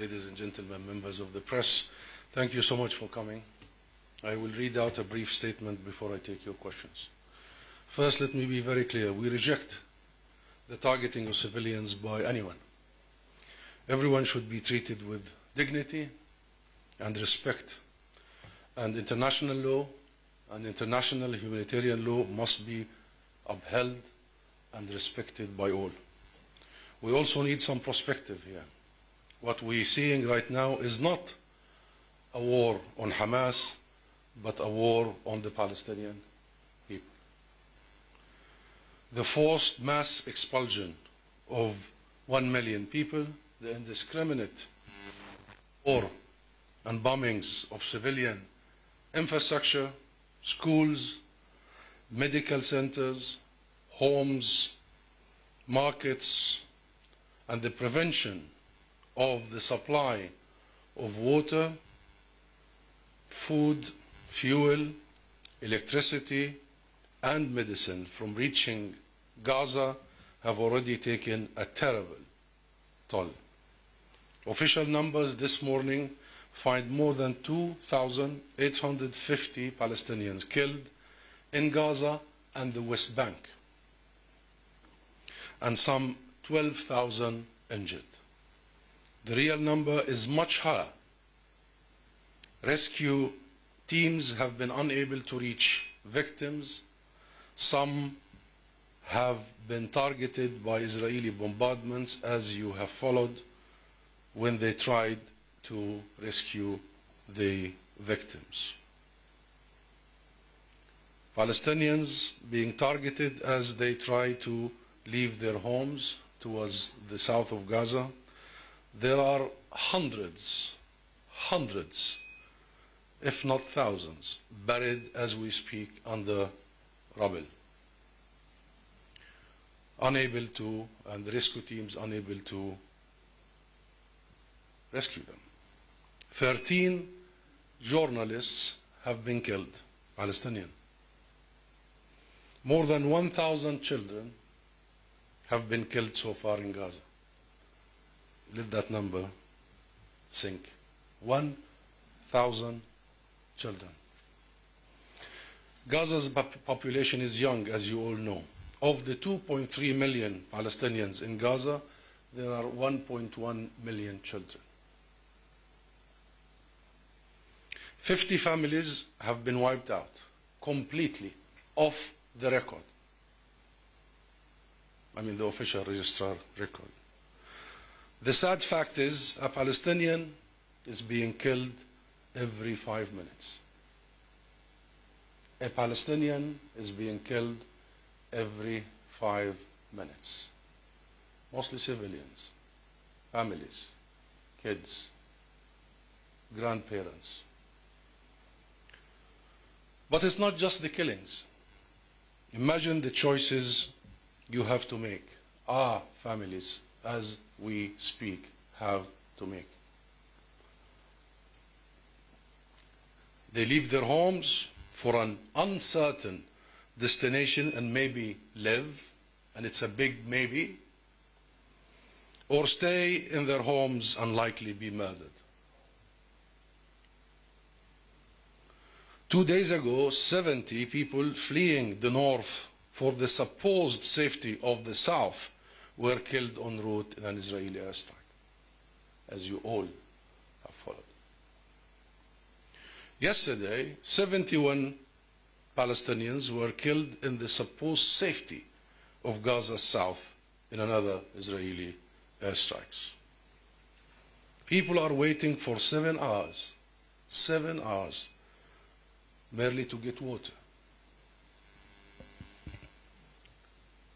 ladies and gentlemen, members of the press, thank you so much for coming. I will read out a brief statement before I take your questions. First, let me be very clear. We reject the targeting of civilians by anyone. Everyone should be treated with dignity and respect. And international law and international humanitarian law must be upheld and respected by all. We also need some perspective here. What we're seeing right now is not a war on Hamas, but a war on the Palestinian people. The forced mass expulsion of 1 million people, the indiscriminate war and bombings of civilian infrastructure, schools, medical centers, homes, markets, and the prevention of the supply of water, food, fuel, electricity, and medicine from reaching Gaza have already taken a terrible toll. Official numbers this morning find more than 2,850 Palestinians killed in Gaza and the West Bank, and some 12,000 injured. The real number is much higher. Rescue teams have been unable to reach victims. Some have been targeted by Israeli bombardments, as you have followed, when they tried to rescue the victims. Palestinians being targeted as they try to leave their homes towards the south of Gaza. There are hundreds, if not thousands, buried as we speak under rubble. Unable to, and the rescue teams unable to rescue them. 13 journalists have been killed, Palestinian. More than 1,000 children have been killed so far in Gaza. Let that number sink. 1,000 children. Gaza's population is young, as you all know. Of the 2.3 million Palestinians in Gaza, there are 1.1 million children. 50 families have been wiped out, completely, off the record. I mean, the official registrar record. The sad fact is, a Palestinian is being killed every 5 minutes. A Palestinian is being killed every 5 minutes. Mostly civilians, families, kids, grandparents. But it's not just the killings. Imagine the choices you have to make. Our families, as we speak, have to make. They leave their homes for an uncertain destination and maybe live, and it's a big maybe, or stay in their homes and likely be murdered. 2 days ago, 70 people fleeing the north for the supposed safety of the south were killed en route in an Israeli airstrike, as you all have followed. Yesterday, 71 Palestinians were killed in the supposed safety of Gaza's south in another Israeli airstrikes. People are waiting for 7 hours, merely to get water.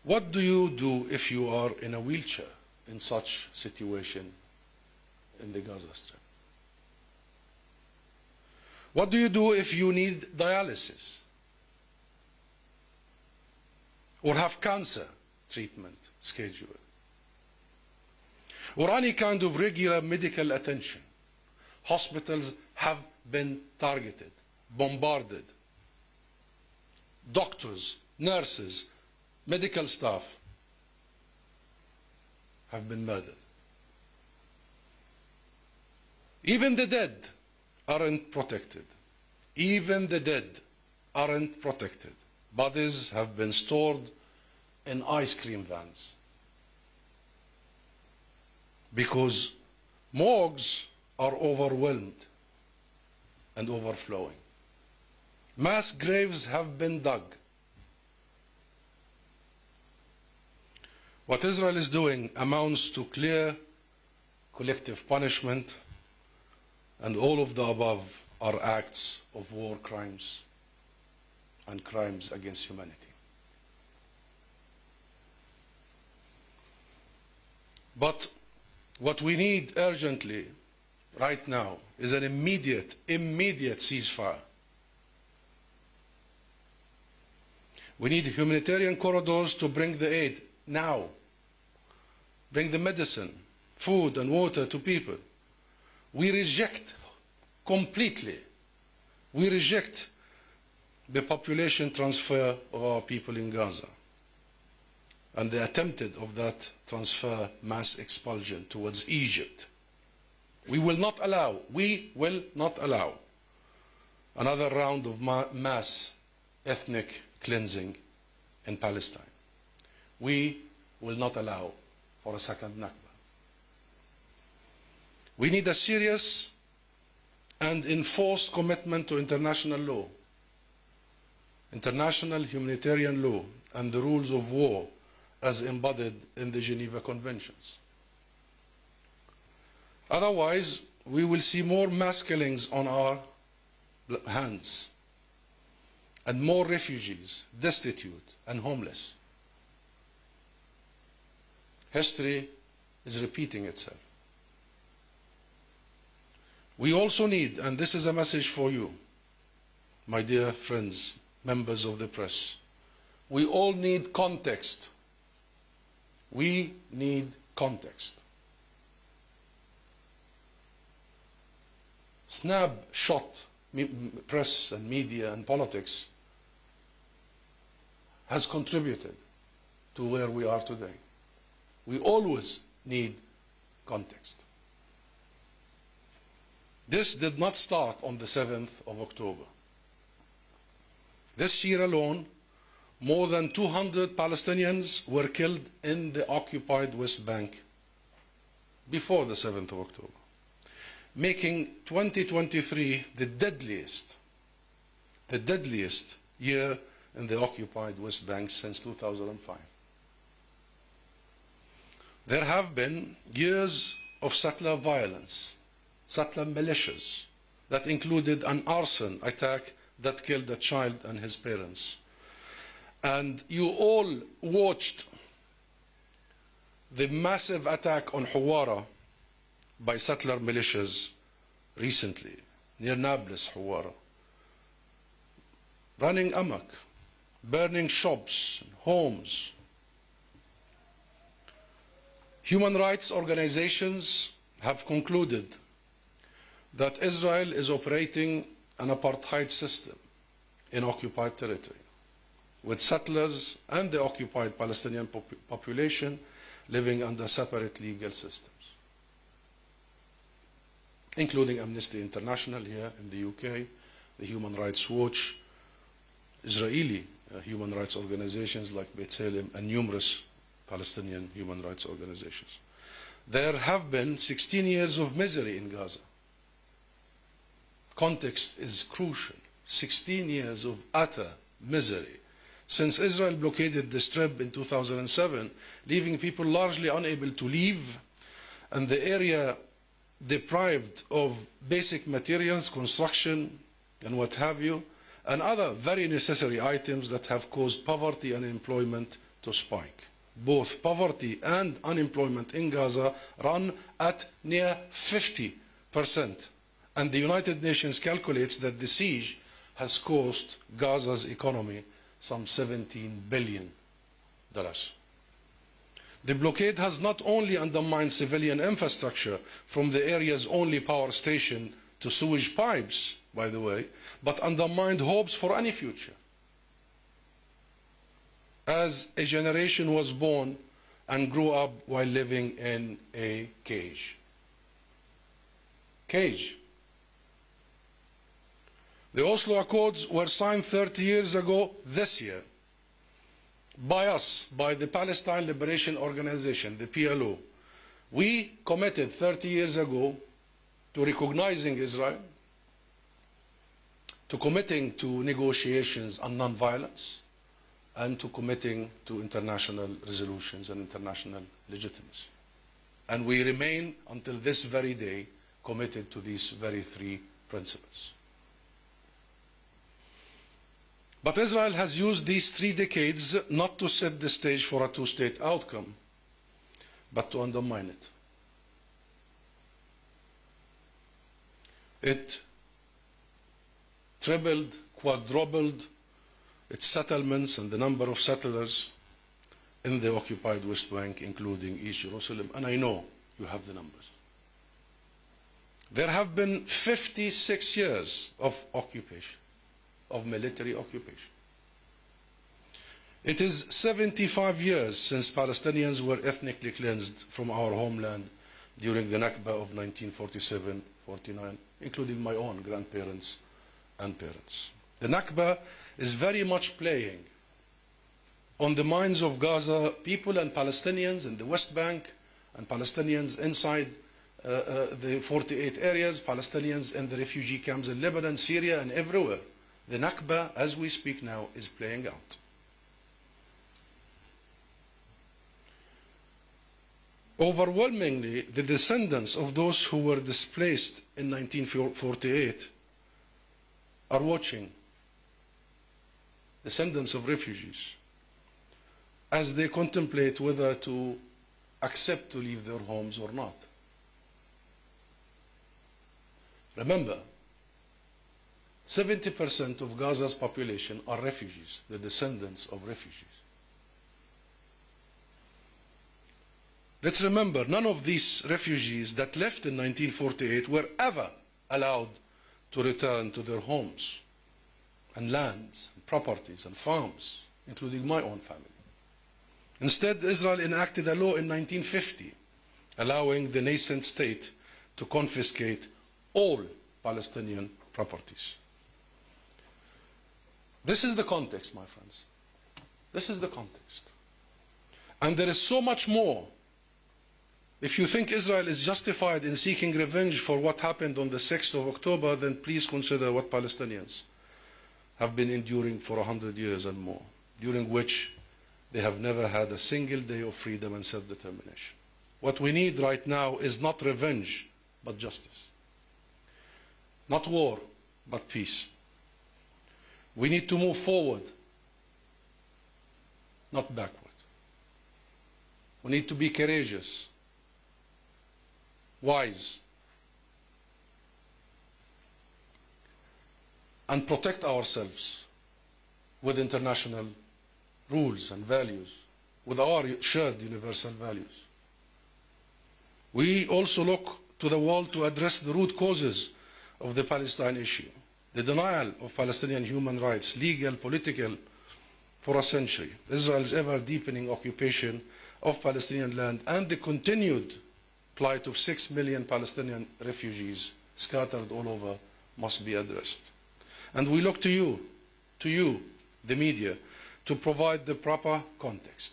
What do you do if you are in a wheelchair in such situation in the Gaza Strip? What do you do if you need dialysis or have cancer treatment scheduled or any kind of regular medical attention? Hospitals have been targeted, bombarded. Doctors, nurses, medical staff have been murdered. Even the dead aren't protected. Even the dead aren't protected. Bodies have been stored in ice cream vans because morgues are overwhelmed and overflowing. Mass graves have been dug. What Israel is doing amounts to clear collective punishment, and all of the above are acts of war crimes and crimes against humanity. But what we need urgently right now is an immediate ceasefire. We need humanitarian corridors to bring the aid now. Bring the medicine, food and water to people. We reject completely, we reject the population transfer of our people in Gaza and the attempted of that transfer mass expulsion towards Egypt. We will not allow another round of mass ethnic cleansing in Palestine. We will not allow for a second Nakba. We need a serious and enforced commitment to international law, international humanitarian law, and the rules of war as embodied in the Geneva Conventions. Otherwise, we will see more mass killings on our hands and more refugees, destitute and homeless. History is repeating itself. We also need, and this is a message for you, my dear friends, members of the press, we all need context. We need context. Snapshot press and media and politics has contributed to where we are today. We always need context. This did not start on the 7th of October. This year alone, more than 200 Palestinians were killed in the occupied West Bank before the 7th of October, making 2023 the deadliest year in the occupied West Bank since 2005. There have been years of settler violence, settler militias that included an arson attack that killed a child and his parents. And you all watched the massive attack on Hawara by settler militias recently, near Nablus, Hawara, running amok, burning shops, homes. Human rights organizations have concluded that Israel is operating an apartheid system in occupied territory, with settlers and the occupied Palestinian population living under separate legal systems, including Amnesty International here in the UK, the Human Rights Watch, Israeli human rights organizations like B'Tselem, and numerous Palestinian human rights organizations. There have been 16 years of misery in Gaza. Context is crucial. 16 years of utter misery since Israel blockaded the Strip in 2007, leaving people largely unable to leave, and the area deprived of basic materials, construction, and what have you, and other very necessary items that have caused poverty and unemployment to spike. Both poverty and unemployment in Gaza run at near 50%. And the United Nations calculates that the siege has cost Gaza's economy some $17 billion. The blockade has not only undermined civilian infrastructure from the area's only power station to sewage pipes, by the way, but undermined hopes for any future, as a generation was born and grew up while living in a cage. cage. The Oslo Accords were signed 30 years ago this year by us, by the Palestine Liberation Organization, the PLO. We committed 30 years ago to recognizing Israel, to committing to negotiations and non-violence, and to committing to international resolutions and international legitimacy. And we remain, until this very day, committed to these very three principles. But Israel has used these 3 decades not to set the stage for a two-state outcome, but to undermine it. It tripled, quadrupled its settlements and the number of settlers in the occupied West Bank, including East Jerusalem, and I know you have the numbers. There have been 56 years of occupation, of military occupation. It is 75 years since Palestinians were ethnically cleansed from our homeland during the Nakba of 1947-49, including my own grandparents and parents. The Nakba is very much playing on the minds of Gaza people and Palestinians in the West Bank and Palestinians inside the 48 areas, Palestinians in the refugee camps in Lebanon, Syria, and everywhere. The Nakba, as we speak now, is playing out. Overwhelmingly, the descendants of those who were displaced in 1948 are watching, descendants of refugees, as they contemplate whether to accept to leave their homes or not. Remember, 70% of Gaza's population are refugees, the descendants of refugees. Let's remember, none of these refugees that left in 1948 were ever allowed to return to their homes and lands, and properties and farms, including my own family. Instead, Israel enacted a law in 1950 allowing the nascent state to confiscate all Palestinian properties. This is the context, my friends. This is the context. And there is so much more. If you think Israel is justified in seeking revenge for what happened on the 6th of October, then please consider what Palestinians have been enduring for 100 years and more, during which they have never had a single day of freedom and self-determination. What we need right now is not revenge, but justice. Not war, but peace. We need to move forward, not backward. We need to be courageous, wise, and protect ourselves with international rules and values, with our shared universal values. We also look to the world to address the root causes of the Palestine issue. The denial of Palestinian human rights, legal, political, for a century. Israel's ever-deepening occupation of Palestinian land and the continued plight of 6 million Palestinian refugees scattered all over must be addressed. And we look to you, the media, to provide the proper context.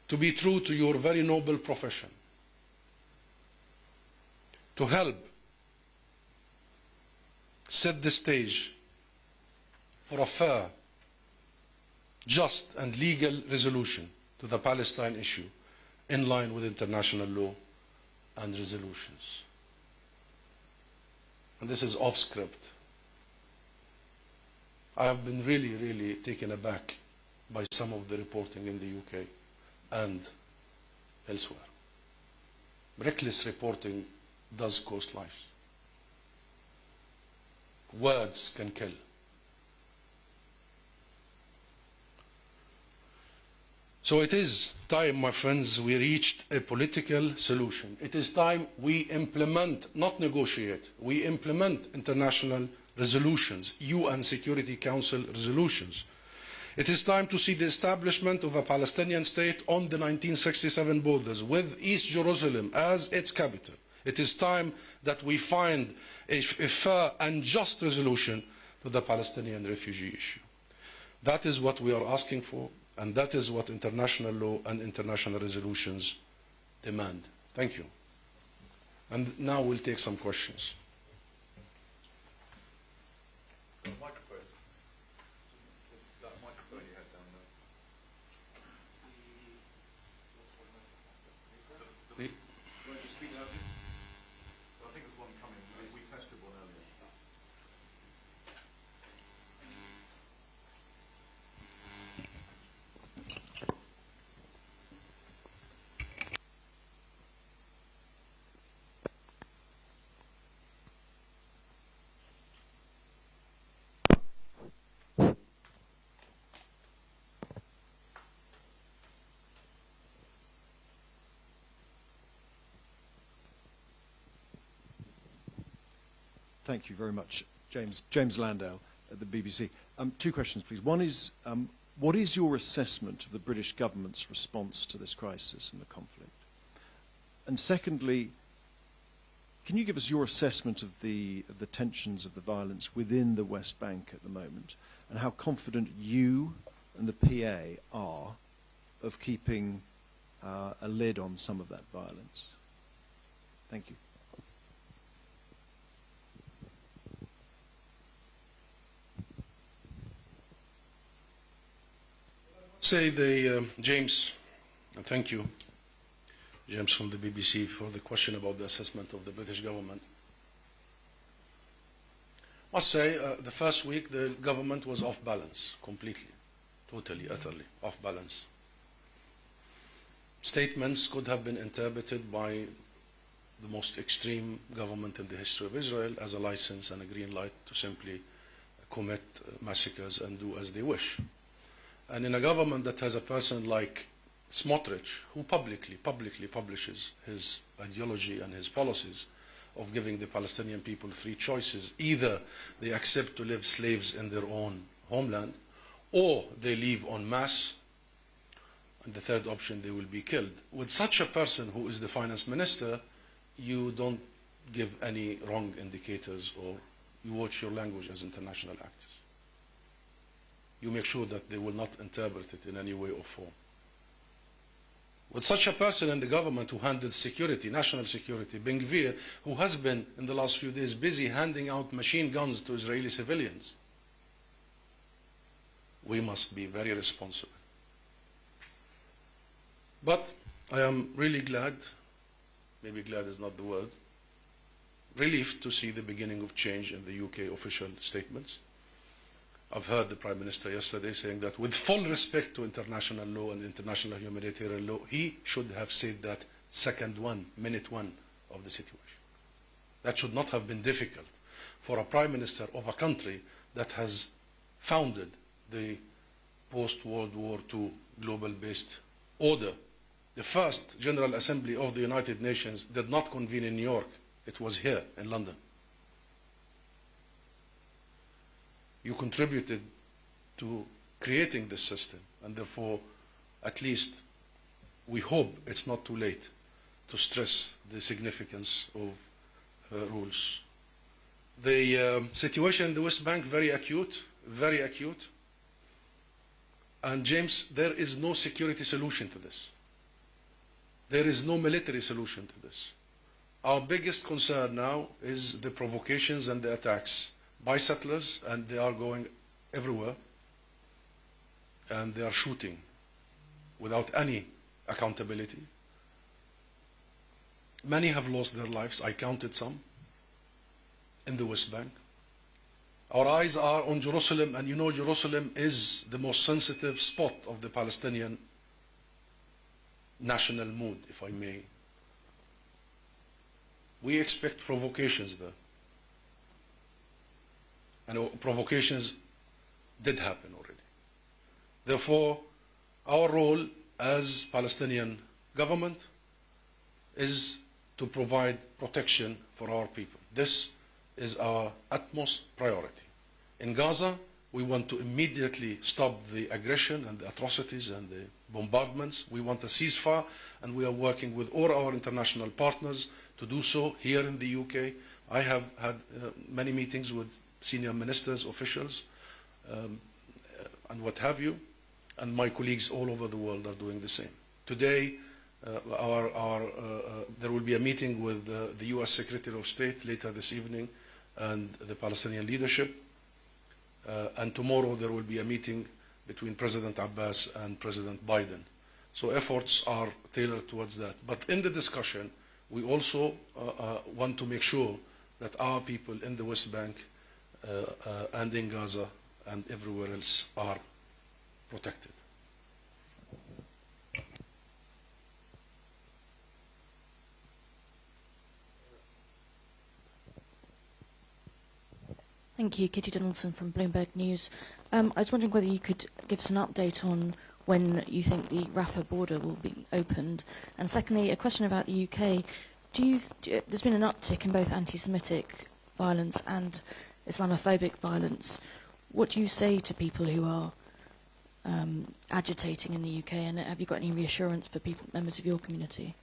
To be true to your very noble profession. To help set the stage for a fair, just and legal resolution to the Palestine issue in line with international law and resolutions. And this is off script. I have been really taken aback by some of the reporting in the UK and elsewhere. Reckless reporting does cost lives. Words can kill. So it is time, my friends, we reached a political solution. It is time we implement, not negotiate, we implement international resolutions, UN Security Council resolutions. It is time to see the establishment of a Palestinian state on the 1967 borders with East Jerusalem as its capital. It is time that we find a fair and just resolution to the Palestinian refugee issue. That is what we are asking for, and that is what international law and international resolutions demand. Thank you. And now we'll take some questions. Thank you very much, James Landale at the BBC. Two questions, please. One is, what is your assessment of the British government's response to this crisis and the conflict? And secondly, can you give us your assessment of the tensions, of the violence within the West Bank at the moment, and how confident you and the PA are of keeping a lid on some of that violence? Thank you. James, and thank you, James from the BBC, for the question about the assessment of the British government. I must say, the first week the government was off balance, completely, totally, utterly off balance. Statements could have been interpreted by the most extreme government in the history of Israel as a license and a green light to simply commit massacres and do as they wish. And in a government that has a person like Smotrich, who publicly publishes his ideology and his policies of giving the Palestinian people three choices: either they accept to live slaves in their own homeland, or they leave en masse, and the third option, they will be killed. With such a person who is the finance minister, you don't give any wrong indicators, or you watch your language as international actors. You make sure that they will not interpret it in any way or form. With such a person in the government who handles security, national security, Ben-Gvir, who has been in the last few days busy handing out machine guns to Israeli civilians, we must be very responsible. But I am really glad, maybe glad is not the word, relieved to see the beginning of change in the UK official statements. I've heard the Prime Minister yesterday saying that with full respect to international law and international humanitarian law, he should have said that minute one of the situation. That should not have been difficult for a Prime Minister of a country that has founded the post-World War II global-based order. The first General Assembly of the United Nations did not convene in New York. It was here in London. You contributed to creating this system, and therefore, at least, we hope it's not too late to stress the significance of rules. The situation in the West Bank, very acute, very acute. And James, there is no security solution to this. There is no military solution to this. Our biggest concern now is the provocations and the attacks by settlers, and they are going everywhere, and they are shooting without any accountability. Many have lost their lives. I counted some in the West Bank. Our eyes are on Jerusalem, and you know Jerusalem is the most sensitive spot of the Palestinian national mood, if I may. We expect provocations there. And provocations did happen already. Therefore, our role as Palestinian government is to provide protection for our people. This is our utmost priority. In Gaza, We want to immediately stop the aggression and the atrocities and the bombardments. We want a ceasefire, and we are working with all our international partners to do so here in the UK. I have had many meetings with senior ministers, officials, and what have you, and my colleagues all over the world are doing the same. Today, there will be a meeting with the US Secretary of State later this evening and the Palestinian leadership. And tomorrow there will be a meeting between President Abbas and President Biden. So efforts are tailored towards that. But in the discussion, we also want to make sure that our people in the West Bank and in Gaza and everywhere else are protected. Thank you. Kitty Donaldson from Bloomberg News. I was wondering whether you could give us an update on when you think the Rafah border will be opened. And secondly, a question about the UK. There's been an uptick in both anti-Semitic violence and Islamophobic violence. What do you say to people who are agitating in the UK, and have you got any reassurance for members of your community?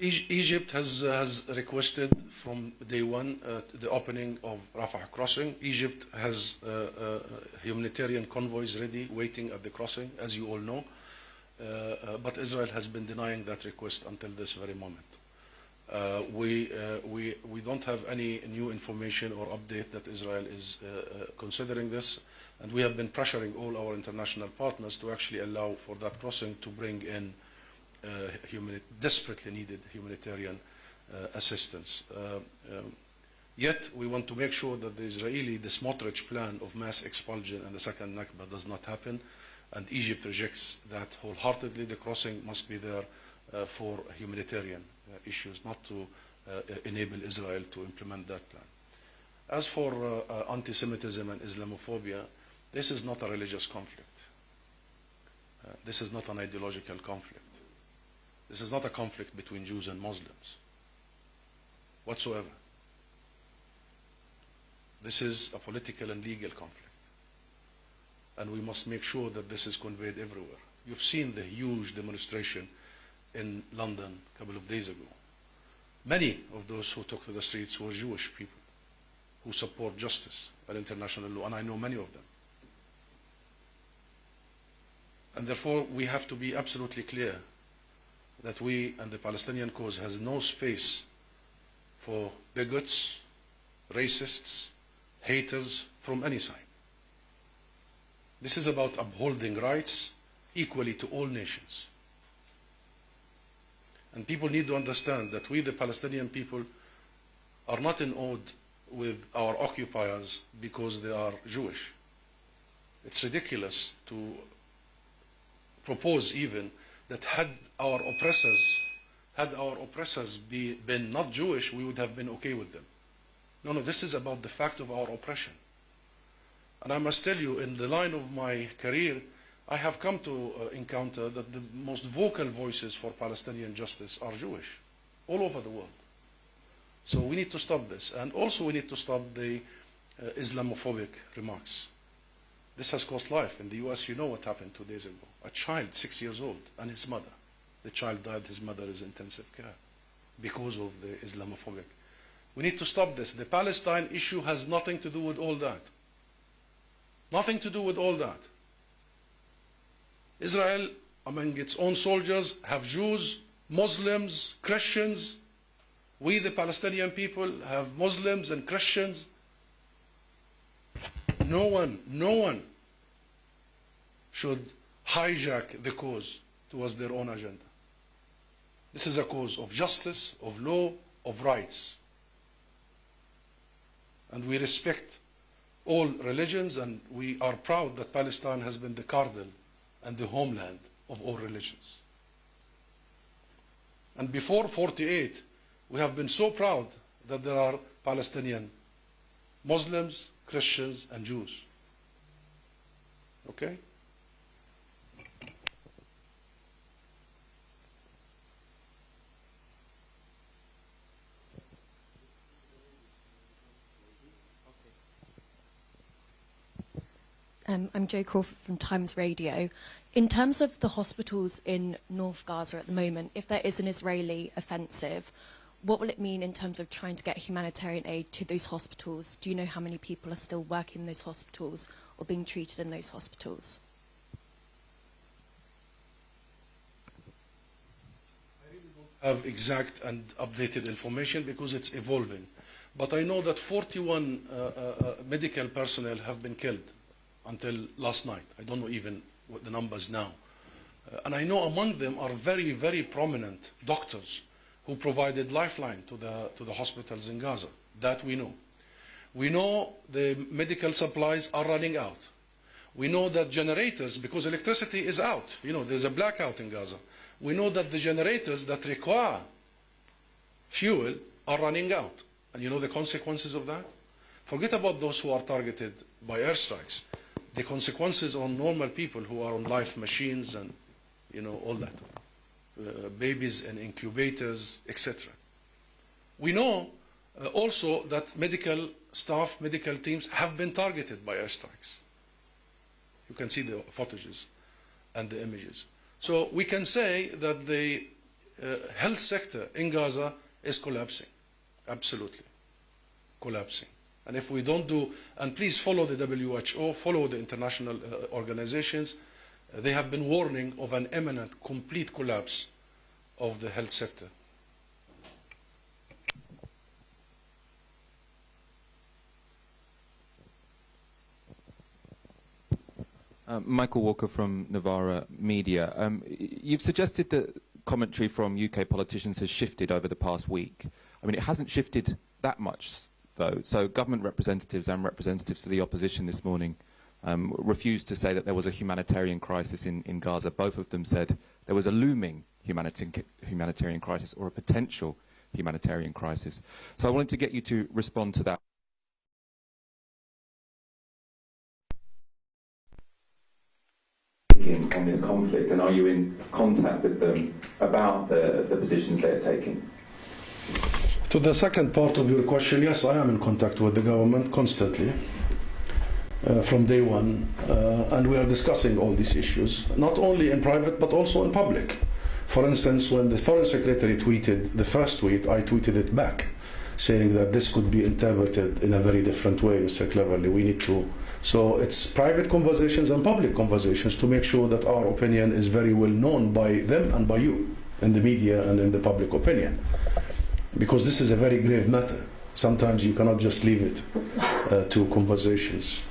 Egypt has requested from day one the opening of Rafah crossing. Egypt has humanitarian convoys ready, waiting at the crossing, as you all know. But Israel has been denying that request until this very moment. We don't have any new information or update that Israel is considering this, and we have been pressuring all our international partners to actually allow for that crossing to bring in desperately needed humanitarian assistance. Yet we want to make sure that the Smotrich plan of mass expulsion and the second Nakba does not happen, and Egypt rejects that wholeheartedly. The crossing must be there for humanitarian issues, not to enable Israel to implement that plan. As for anti-Semitism and Islamophobia, this is not a religious conflict. This is not an ideological conflict. This is not a conflict between Jews and Muslims whatsoever. This is a political and legal conflict. And we must make sure that this is conveyed everywhere. You've seen the huge demonstration in London a couple of days ago. Many of those who took to the streets were Jewish people who support justice and international law, and I know many of them. And therefore, we have to be absolutely clear that we and the Palestinian cause has no space for bigots, racists, haters from any side. This is about upholding rights equally to all nations. And people need to understand that we, the Palestinian people, are not in ode with our occupiers because they are Jewish. It's ridiculous to propose even that had our oppressors been not Jewish, we would have been okay with them. No, this is about the fact of our oppression. And I must tell you, in the line of my career, I have come to encounter that the most vocal voices for Palestinian justice are Jewish, all over the world. So we need to stop this. And also we need to stop the Islamophobic remarks. This has cost life. In the US, you know what happened 2 days ago. A child, 6 years old, and his mother. The child died, his mother is in intensive care because of the Islamophobic. We need to stop this. The Palestine issue has nothing to do with all that. Nothing to do with all that. Israel, among its own soldiers, have Jews, Muslims, Christians. We, the Palestinian people, have Muslims and Christians. No one should hijack the cause towards their own agenda. This is a cause of justice, of law, of rights. And we respect all religions, and we are proud that Palestine has been the cradle and the homeland of all religions. And before 48, we have been so proud that there are Palestinian Muslims, Christians, and Jews. Okay? I'm Jo Crawford from Times Radio. In terms of the hospitals in North Gaza at the moment, if there is an Israeli offensive, what will it mean in terms of trying to get humanitarian aid to those hospitals? Do you know how many people are still working in those hospitals or being treated in those hospitals? Have exact and updated information because it's evolving. But I know that 41 medical personnel have been killed until last night. I don't know even what the numbers now. And I know among them are very, very prominent doctors who provided lifeline to the hospitals in Gaza. That we know. We know the medical supplies are running out. We know that generators, because electricity is out, you know, there's a blackout in Gaza. We know that the generators that require fuel are running out. And you know the consequences of that? Forget about those who are targeted by airstrikes. The consequences on normal people who are on life machines and, you know, all that. Babies in incubators, etc. We know also that medical staff, medical teams have been targeted by airstrikes. You can see the footages and the images. So we can say that the health sector in Gaza is collapsing, absolutely collapsing. And if we don't do, and please follow the WHO, follow the international organizations, they have been warning of an imminent, complete collapse of the health sector. Michael Walker from Novara Media. You've suggested that commentary from UK politicians has shifted over the past week. I mean, it hasn't shifted that much, though. So government representatives and representatives for the opposition this morning refused to say that there was a humanitarian crisis in Gaza. Both of them said there was a looming humanitarian crisis or a potential humanitarian crisis. So I wanted to get you to respond to that. On this conflict, and are you in contact with them about the positions they are taking? To the second part of your question, yes, I am in contact with the government constantly from day one, and we are discussing all these issues, not only in private but also in public. For instance, when the Foreign Secretary tweeted the first tweet, I tweeted it back, saying that this could be interpreted in a very different way, Mr. Cleverly. We need to. So it's private conversations and public conversations to make sure that our opinion is very well known by them and by you in the media and in the public opinion. Because this is a very grave matter. Sometimes you cannot just leave it to conversations.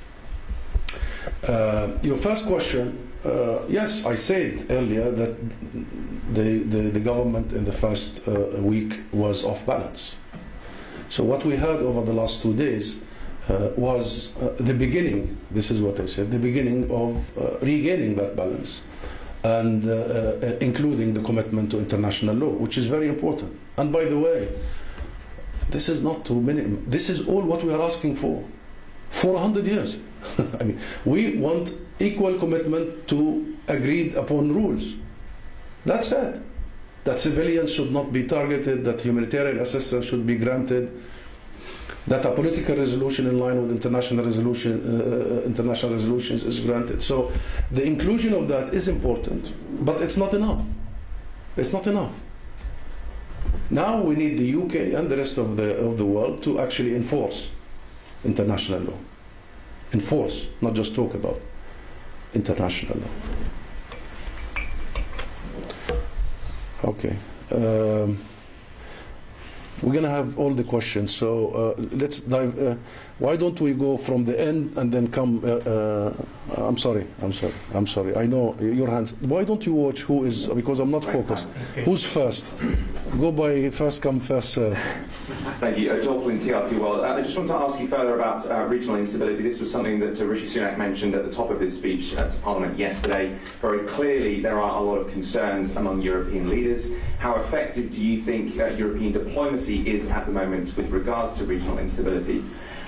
Your first question, yes, I said earlier that the government in the first week was off balance. So what we heard over the last 2 days was the beginning, this is what I said, the beginning of regaining that balance and including the commitment to international law, which is very important. And by the way, this is not too many, this is all what we are asking for 100 years. I mean, we want equal commitment to agreed upon rules. That's it. That civilians should not be targeted, that humanitarian assistance should be granted, that a political resolution in line with international resolutions is granted. So the inclusion of that is important, but it's not enough. It's not enough. Now we need the UK and the rest of the world to actually enforce international law. Enforce, not just talk about international law. Okay. We're going to have all the questions, so let's dive. Why don't we go from the end and then come? I'm sorry. I know your hands. Why don't you watch who is? Because I'm not focused. Okay. Who's first? Go by first come, first serve. Thank you. Joel Flynn, TRT World. I just want to ask you further about regional instability. This was something that Rishi Sunak mentioned at the top of his speech to Parliament yesterday. Very clearly, there are a lot of concerns among European leaders. How effective do you think European diplomacy is at the moment with regards to regional instability?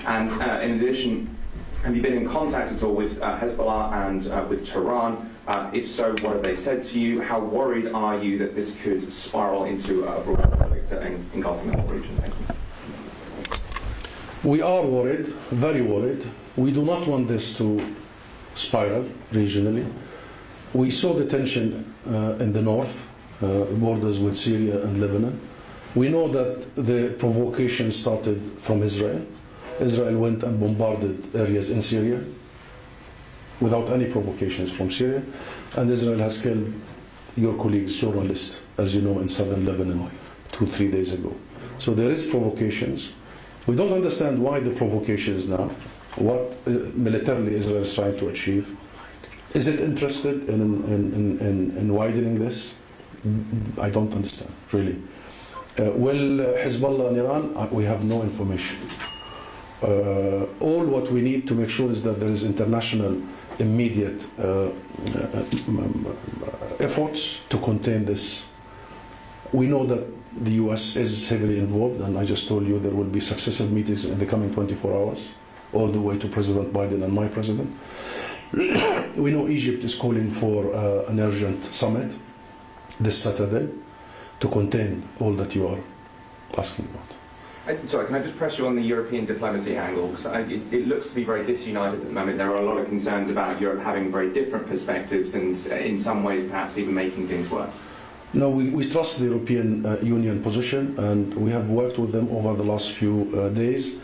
And in addition, have you been in contact at all with Hezbollah and with Tehran? If so, what have they said to you? How worried are you that this could spiral into a broader conflict engulfing the whole region? Thank you. We are worried, very worried. We do not want this to spiral regionally. We saw the tension in the north, borders with Syria and Lebanon. We know that the provocation started from Israel. Israel went and bombarded areas in Syria without any provocations from Syria, and Israel has killed your colleagues, journalists, as you know, in southern Lebanon 2-3 days ago. So there is provocations. We don't understand why the provocations now, what militarily Israel is trying to achieve. Is it interested in widening this? I don't understand, really. Will Hezbollah and Iran? We have no information. All what we need to make sure is that there is international immediate efforts to contain this. We know that the US is heavily involved, and I just told you there will be successive meetings in the coming 24 hours, all the way to President Biden and my president. We know Egypt is calling for an urgent summit this Saturday to contain all that you are asking about. Sorry, can I just press you on the European diplomacy angle? Because it looks to be very disunited at the moment. There are a lot of concerns about Europe having very different perspectives and in some ways perhaps even making things worse. No, we trust the European Union position, and we have worked with them over the last few days.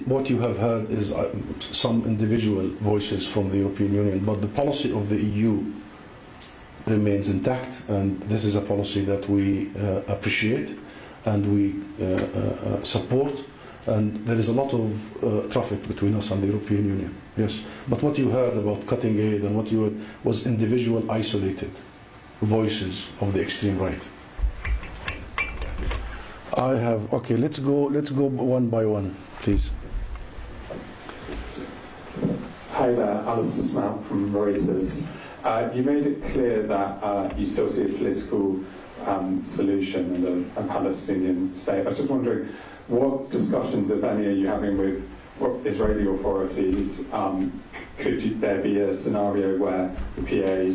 What you have heard is some individual voices from the European Union, but the policy of the EU remains intact, and this is a policy that we appreciate and we support, and there is a lot of traffic between us and the European Union, yes. But what you heard about cutting aid and what you heard was individual isolated voices of the extreme right. Okay, let's go one by one, please. Hi there, Alistair Snout from Reuters. You made it clear that you still see a political solution and a Palestinian state. I was just wondering, what discussions, if any, are you having with Israeli authorities? Could there be a scenario where the PA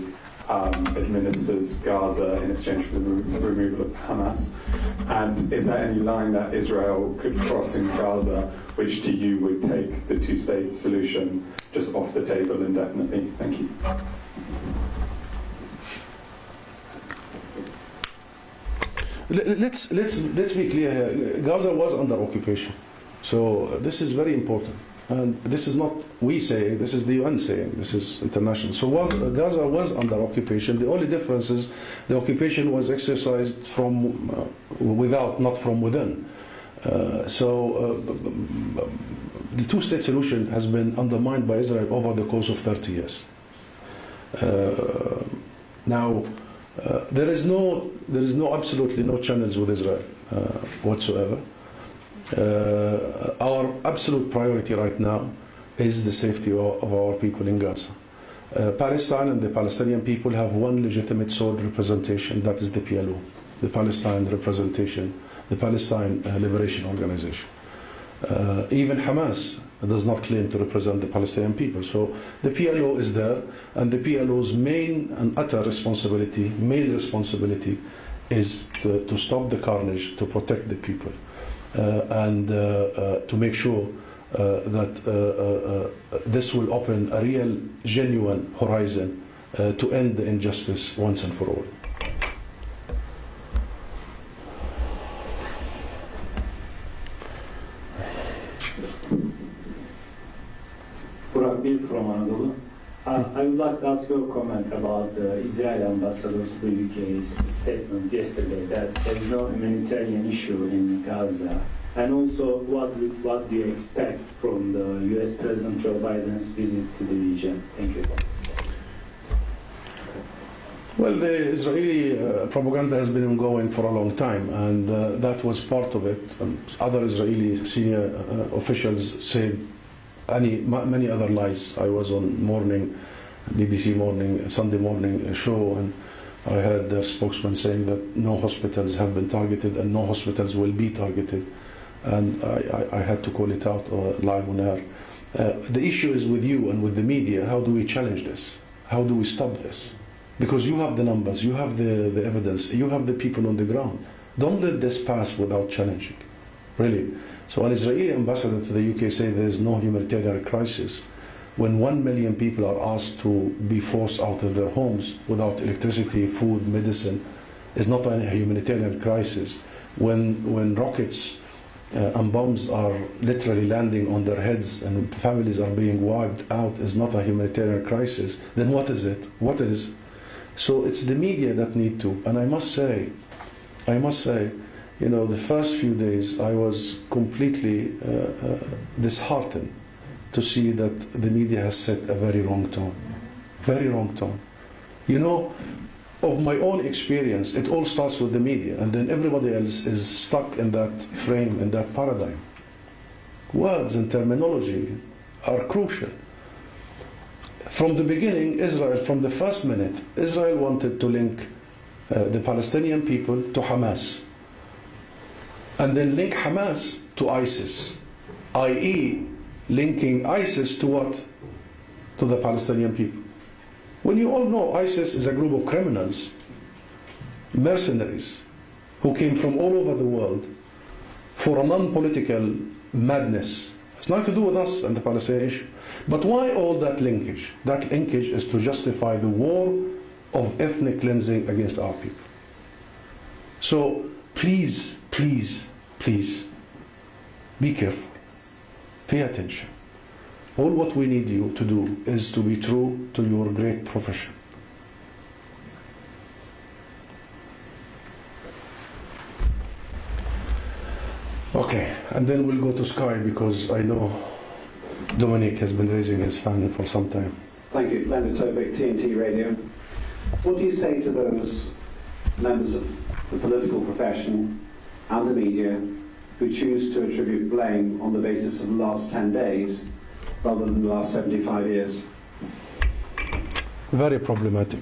administers Gaza in exchange for the removal of Hamas? And is there any line that Israel could cross in Gaza which to you would take the two-state solution just off the table indefinitely? Thank you. Let's be clear here. Gaza was under occupation, so this is very important. And this is not we saying, this is the UN saying, this is international. So Gaza was under occupation. The only difference is the occupation was exercised from without, not from within. The two-state solution has been undermined by Israel over the course of 30 years. Now, there is absolutely no challenge with Israel whatsoever. Our absolute priority right now is the safety of our people in Gaza. Palestine and the Palestinian people have one legitimate sole representation, that is the PLO, the Palestine representation, the Palestine Liberation Organization. Even Hamas does not claim to represent the Palestinian people. So the PLO is there, and the PLO's main and utter responsibility, is to stop the carnage, to protect the people. And to make sure that this will open a real, genuine horizon to end the injustice once and for all. From Anadolu. I would like to ask your comment about the Israeli ambassador to the UK's statement yesterday that there is no humanitarian issue in Gaza. And also, what do you expect from the US President Joe Biden's visit to the region? Thank you. Well, the Israeli propaganda has been ongoing for a long time, and that was part of it. Other Israeli senior officials said many other lies. I was on BBC Sunday morning show, and I heard their spokesman saying that no hospitals have been targeted and no hospitals will be targeted, and I had to call it out live on air. The issue is with you and with the media. How do we challenge this? How do we stop this? Because you have the numbers, you have the evidence, you have the people on the ground. Don't let this pass without challenging, really. So an Israeli ambassador to the UK said there is no humanitarian crisis. when 1 million people are asked to be forced out of their homes without electricity, food, medicine, is not a humanitarian crisis. When rockets and bombs are literally landing on their heads and families are being wiped out, is not a humanitarian crisis, then what is it? What is? So it's the media that need to. And I must say, you know, the first few days I was completely disheartened to see that the media has set a very wrong tone. Very wrong tone. You know, of my own experience, it all starts with the media, and then everybody else is stuck in that frame, in that paradigm. Words and terminology are crucial. From the beginning, Israel, from the first minute, Israel wanted to link the Palestinian people to Hamas, and then link Hamas to ISIS, i.e., linking ISIS to what? To the Palestinian people. When you all know ISIS is a group of criminals, mercenaries, who came from all over the world for a non-political madness. It's nothing to do with us and the Palestinian issue. But why all that linkage? That linkage is to justify the war of ethnic cleansing against our people. So please, please, please, be careful. Pay attention. All what we need you to do is to be true to your great profession. Okay, and then we'll go to Sky because I know Dominic has been raising his hand for some time. Thank you. Leonard Topic, TNT Radio. What do you say to those members of the political profession and the media who choose to attribute blame on the basis of the last 10 days rather than the last 75 years? Very problematic,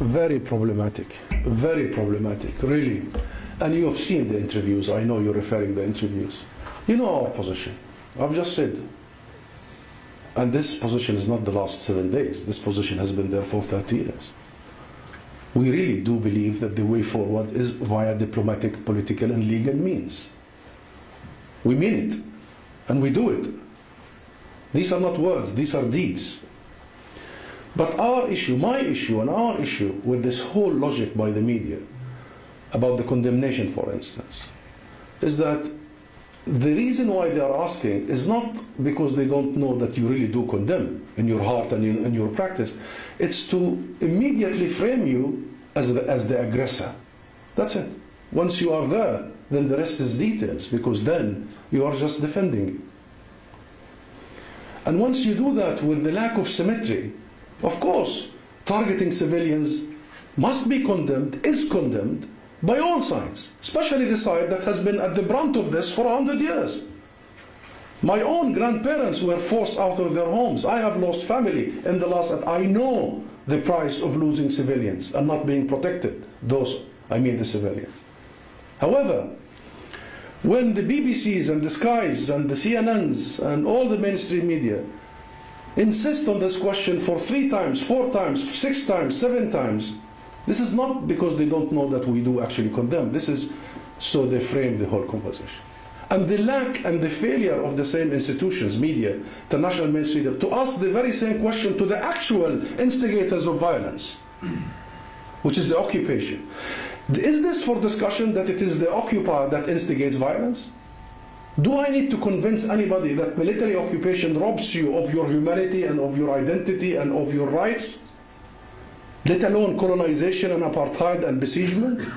very problematic, very problematic, really. And you have seen the interviews. I know you're referring to the interviews. You know our position. I've just said. And this position is not the last 7 days. This position has been there for 30 years. We really do believe that the way forward is via diplomatic, political, and legal means. We mean it, and we do it. These are not words, these are deeds. But our issue, my issue and our issue with this whole logic by the media about the condemnation, for instance, is that the reason why they are asking is not because they don't know that you really do condemn in your heart and in your practice. It's to immediately frame you as the aggressor. That's it. Once you are there, then the rest is details, because then you are just defending it. And once you do that with the lack of symmetry, of course, targeting civilians must be condemned, is condemned by all sides, especially the side that has been at the brunt of this for 100 years. My own grandparents were forced out of their homes. I have lost family in the last, I know the price of losing civilians and not being protected. Those, I mean the civilians. However, when the BBCs and the Skies and the CNNs and all the mainstream media insist on this question for 3 times, 4 times, 6 times, 7 times, this is not because they don't know that we do actually condemn. This is so they frame the whole conversation. And the lack and the failure of the same institutions, media, international mainstream, to ask the very same question to the actual instigators of violence, which is the occupation. Is this for discussion that it is the occupier that instigates violence? Do I need to convince anybody that military occupation robs you of your humanity and of your identity and of your rights? Let alone colonization and apartheid and besiegement?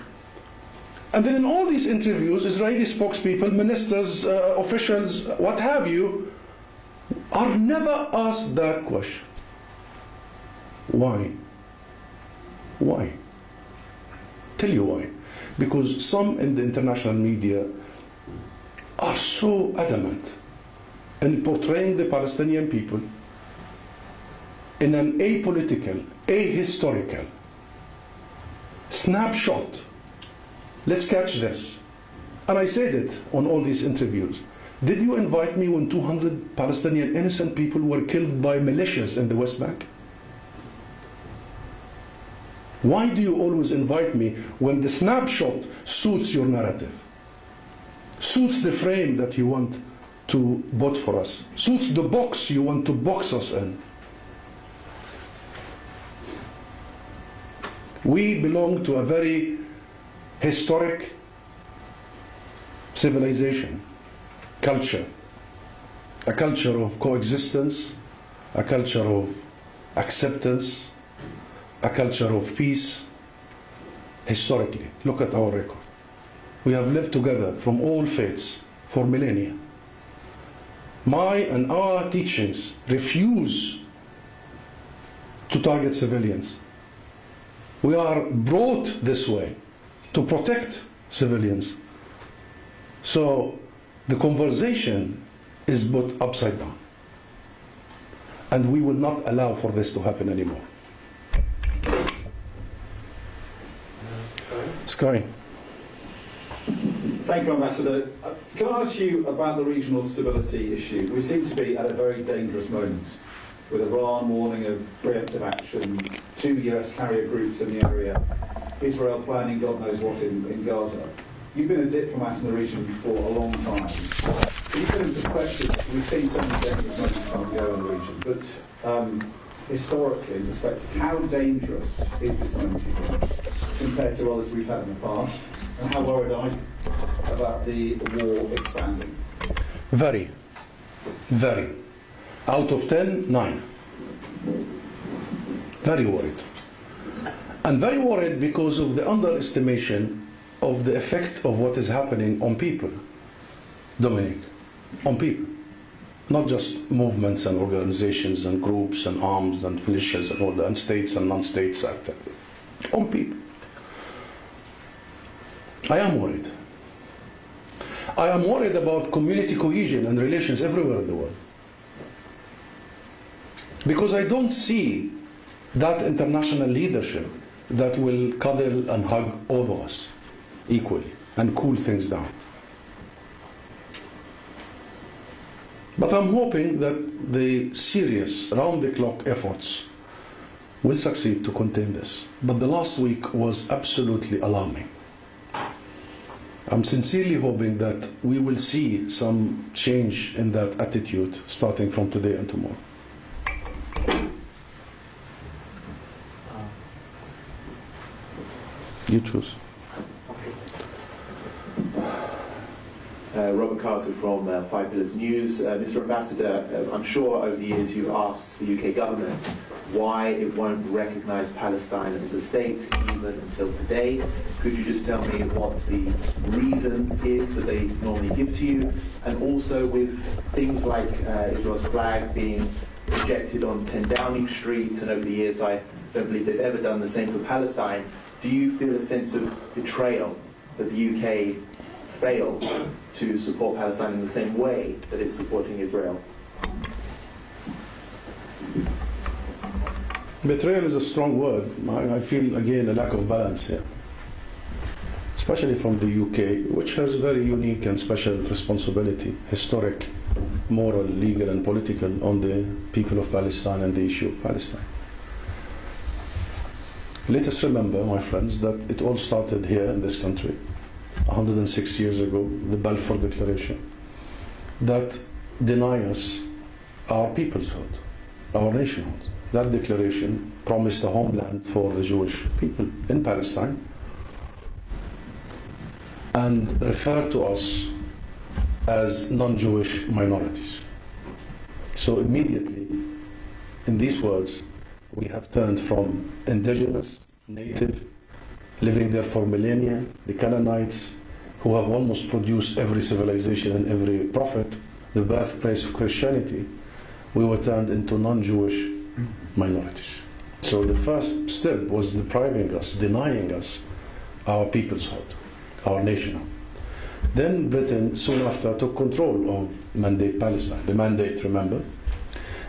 And then in all these interviews, Israeli spokespeople, ministers, officials, what have you, are never asked that question. Why? Why? Tell you why. Because some in the international media are so adamant in portraying the Palestinian people in an apolitical, ahistorical snapshot. Let's catch this. And I said it on all these interviews. Did you invite me when 200 Palestinian innocent people were killed by militias in the West Bank? Why do you always invite me when the snapshot suits your narrative? Suits the frame that you want to vote for us? Suits the box you want to box us in? We belong to a very historic civilization, culture, a culture of coexistence, a culture of acceptance, a culture of peace. Historically, look at our record. We have lived together from all faiths for millennia. My and our teachings refuse to target civilians. We are brought this way to protect civilians. So the conversation is put upside down. And we will not allow for this to happen anymore. Sky. Thank you, Ambassador. Can I ask you about the regional stability issue? We seem to be at a very dangerous moment, with Iran warning of preemptive action, 2 US carrier groups in the area, Israel planning God knows what in Gaza. You've been a diplomat in the region for a long time. So you put in perspective, we've seen so many dangerous moments come and go in the region, but historically, in perspective, how dangerous is this moment, you think, compared to others we've had in the past? And how worried are you about the war expanding? Very, very. Out of 10, 9. Very worried. And very worried because of the underestimation of the effect of what is happening on people. Dominic, on people. Not just movements and organizations and groups and arms and militias and all that, and states and non-state sector. On people. I am worried. I am worried about community cohesion and relations everywhere in the world. Because I don't see that international leadership that will cuddle and hug all of us equally and cool things down. But I'm hoping that the serious, round-the-clock efforts will succeed to contain this. But the last week was absolutely alarming. I'm sincerely hoping that we will see some change in that attitude starting from today and tomorrow. You choose. Robert Carter from 5 Pillars News. Mr. Ambassador, I'm sure over the years you've asked the UK government why it won't recognise Palestine as a state even until today. Could you just tell me what the reason is that they normally give to you? And also with things like Israel's flag being projected on 10 Downing Street, and over the years I don't believe they've ever done the same for Palestine, do you feel a sense of betrayal that the UK failed to support Palestine in the same way that it's supporting Israel? Betrayal is a strong word. I feel, again, a lack of balance here. Especially from the UK, which has a very unique and special responsibility, historic, moral, legal and political, on the people of Palestine and the issue of Palestine. Let us remember, my friends, that it all started here in this country 106 years ago, the Balfour Declaration, that deny us our peoplehood, our nationhood. That declaration promised a homeland for the Jewish people in Palestine and referred to us as non-Jewish minorities. So immediately, in these words, we have turned from indigenous, native, living there for millennia, the Canaanites, who have almost produced every civilization and every prophet, the birthplace of Christianity, we were turned into non-Jewish minorities. So the first step was depriving us, denying us our peoplehood, our nationhood. Then Britain, soon after, took control of Mandate Palestine, the mandate, remember?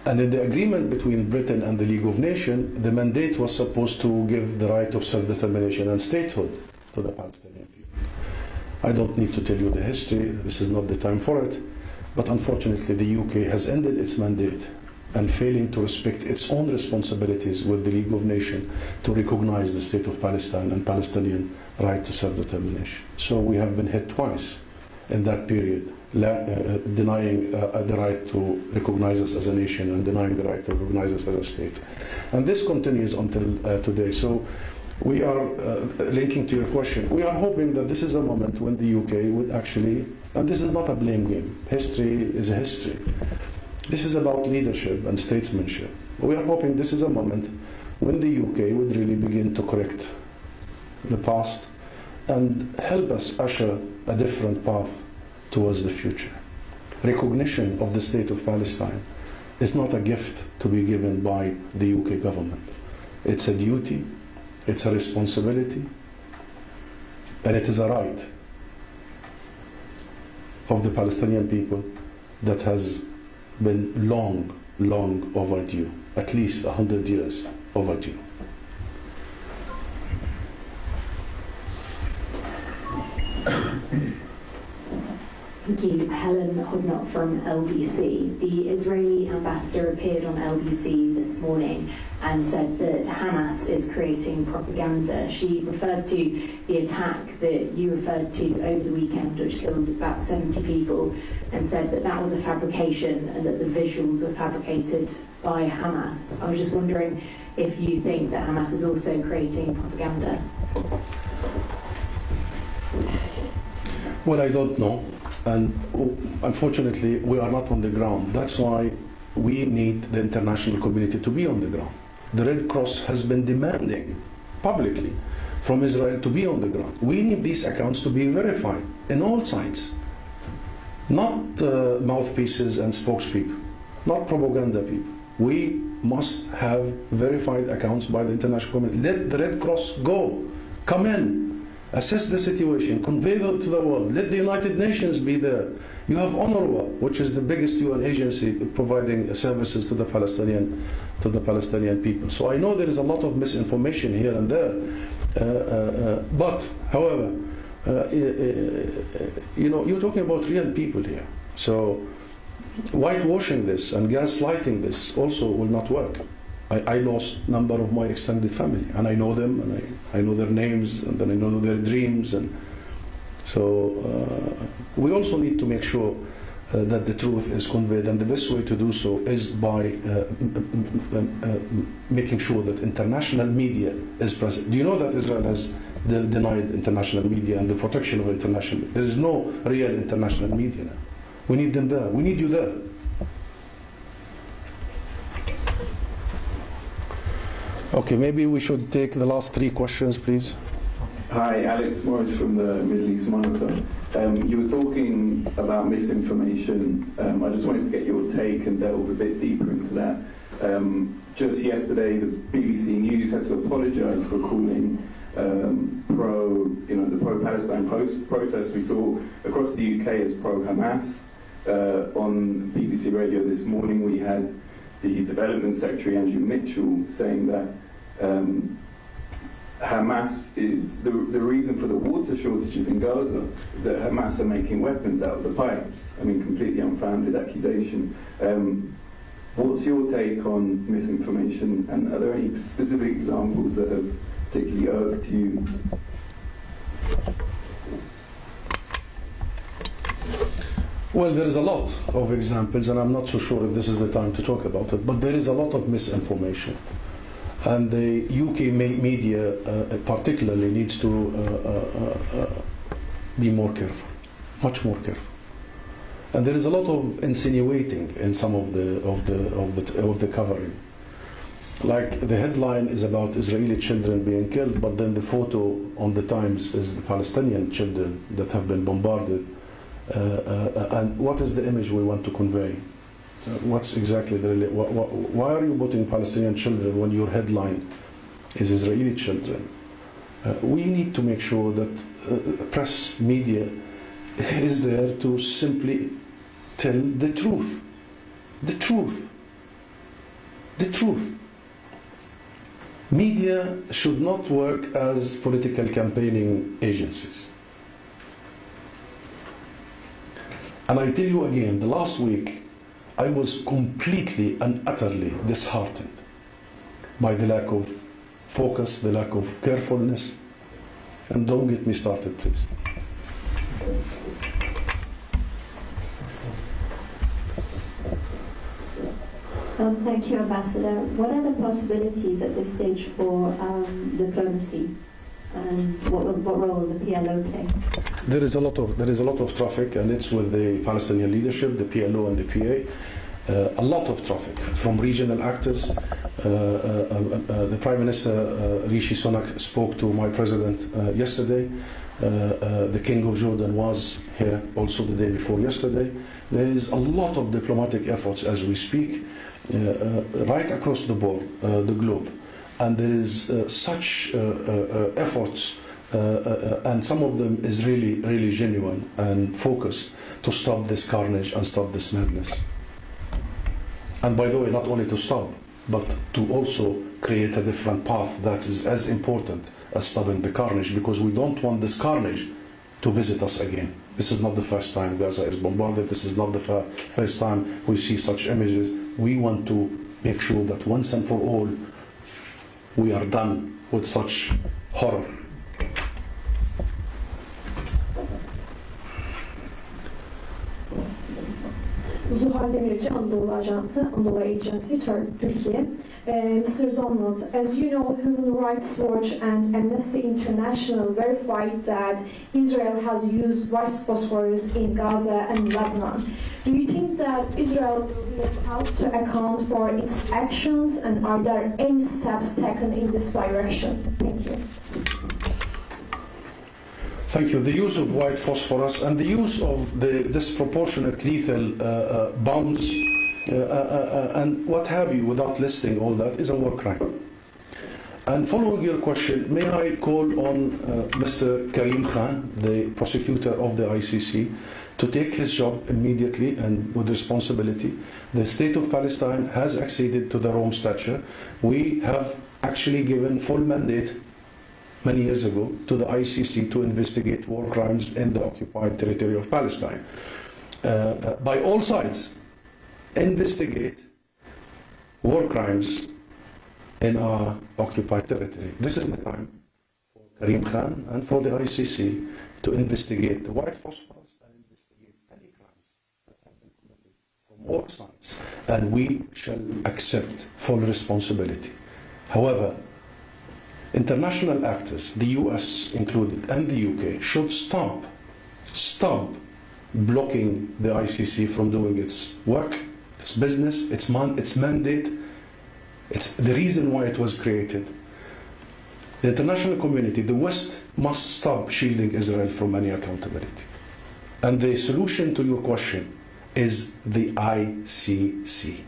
And in the agreement between Britain and the League of Nations, the mandate was supposed to give the right of self-determination and statehood to the Palestinian people. I don't need to tell you the history, this is not the time for it, but unfortunately the UK has ended its mandate and failing to respect its own responsibilities with the League of Nations to recognize the state of Palestine and Palestinian right to self-determination. So we have been hit twice in that period, denying the right to recognize us as a nation and denying the right to recognize us as a state. And this continues until today. So we are linking to your question. We are hoping that this is a moment when the UK would actually, and this is not a blame game. History is a history. This is about leadership and statesmanship. We are hoping this is a moment when the UK would really begin to correct the past and help us usher a different path towards the future. Recognition of the state of Palestine is not a gift to be given by the UK government. It's a duty, it's a responsibility, and it is a right of the Palestinian people that has been long, long overdue, at least 100 years overdue. Thank you. Helen Hodnot from LBC. The Israeli ambassador appeared on LBC this morning and said that Hamas is creating propaganda. She referred to the attack that you referred to over the weekend, which killed about 70 people, and said that that was a fabrication and that the visuals were fabricated by Hamas. I was just wondering if you think that Hamas is also creating propaganda. Well, I don't know. And unfortunately, we are not on the ground. That's why we need the international community to be on the ground. The Red Cross has been demanding publicly from Israel to be on the ground. We need these accounts to be verified in all sides. Not mouthpieces and spokespeople, not propaganda people. We must have verified accounts by the international community. Let the Red Cross go, come in, assess the situation, convey it to the world. Let the United Nations be there. You have UNRWA, which is the biggest UN agency providing services to the Palestinian people. So I know there is a lot of misinformation here and there. But, however, you're talking about real people here. So whitewashing this and gaslighting this also will not work. I lost a number of my extended family, and I know them, and I know their names, and then I know their dreams, and so we also need to make sure that the truth is conveyed, and the best way to do so is by making sure that international media is present. Do you know that Israel has denied international media and the protection of international media? There is no real international media now. We need them there. We need you there. Okay, maybe we should take the last 3 questions, please. Hi, Alex Morris from the Middle East Monitor. You were talking about misinformation. I just wanted to get your take and delve a bit deeper into that. Just yesterday, the BBC News had to apologise for calling the pro-Palestine protests we saw across the UK as pro-Hamas. On BBC Radio this morning, we had the Development Secretary, Andrew Mitchell, saying that Hamas is the reason for the water shortages in Gaza is that Hamas are making weapons out of the pipes. I mean, completely unfounded accusation. What's your take on misinformation, and are there any specific examples that have particularly irked you? Well, there is a lot of examples, and I'm not so sure if this is the time to talk about it, but there is a lot of misinformation. And the UK media particularly needs to be more careful, much more careful. And there is a lot of insinuating in some of the covering. Like the headline is about Israeli children being killed, but then the photo on the Times is the Palestinian children that have been bombarded. And what is the image we want to convey? What's exactly the why are you putting Palestinian children when your headline is Israeli children? We need to make sure that press media is there to simply tell the truth. The truth. The truth. Media should not work as political campaigning agencies. And I tell you again, the last week, I was completely and utterly disheartened by the lack of focus, the lack of carefulness. And don't get me started, please. Thank you, Ambassador. What are the possibilities at this stage for diplomacy? And what role will the PLO play? There is a lot of traffic, and it's with the Palestinian leadership, the PLO and the PA. A lot of traffic from regional actors. The Prime Minister Rishi Sunak spoke to my president yesterday. The King of Jordan was here also the day before yesterday. There is a lot of diplomatic efforts as we speak, right across the board, the globe. And there is such efforts, and some of them is really genuine and focused to stop this carnage and stop this madness. And by the way, not only to stop, but to also create a different path that is as important as stopping the carnage, because we don't want this carnage to visit us again. This is not the first time Gaza is bombarded. This is not the first time we see such images. We want to make sure that once and for all, we are done with such horror. Zuhal Demirci, Anadolu Ajansı, Anadolu Agency, Türkiye. Mr. Zomlot, as you know, Human Rights Watch and Amnesty International verified that Israel has used white phosphorus in Gaza and Lebanon. Do you think that Israel will be held to account for its actions, and are there any steps taken in this direction? Thank you. Thank you. The use of white phosphorus and the use of the disproportionate lethal bombs and what have you, without listing all that, is a war crime. And following your question, may I call on Mr. Karim Khan, the prosecutor of the ICC, to take his job immediately and with responsibility. The state of Palestine has acceded to the Rome Statute. We have actually given full mandate many years ago to the ICC to investigate war crimes in the occupied territory of Palestine. By all sides, investigate war crimes in our occupied territory. This is the time for Karim Khan and for the ICC to investigate the white phosphorus and investigate any crimes that have been committed from all sides. And we shall accept full responsibility. However, international actors, the US included, and the UK, should stop blocking the ICC from doing its work, its business, its mandate. It's the reason why it was created. The international community, the West, must stop shielding Israel from any accountability. And the solution to your question is the ICC.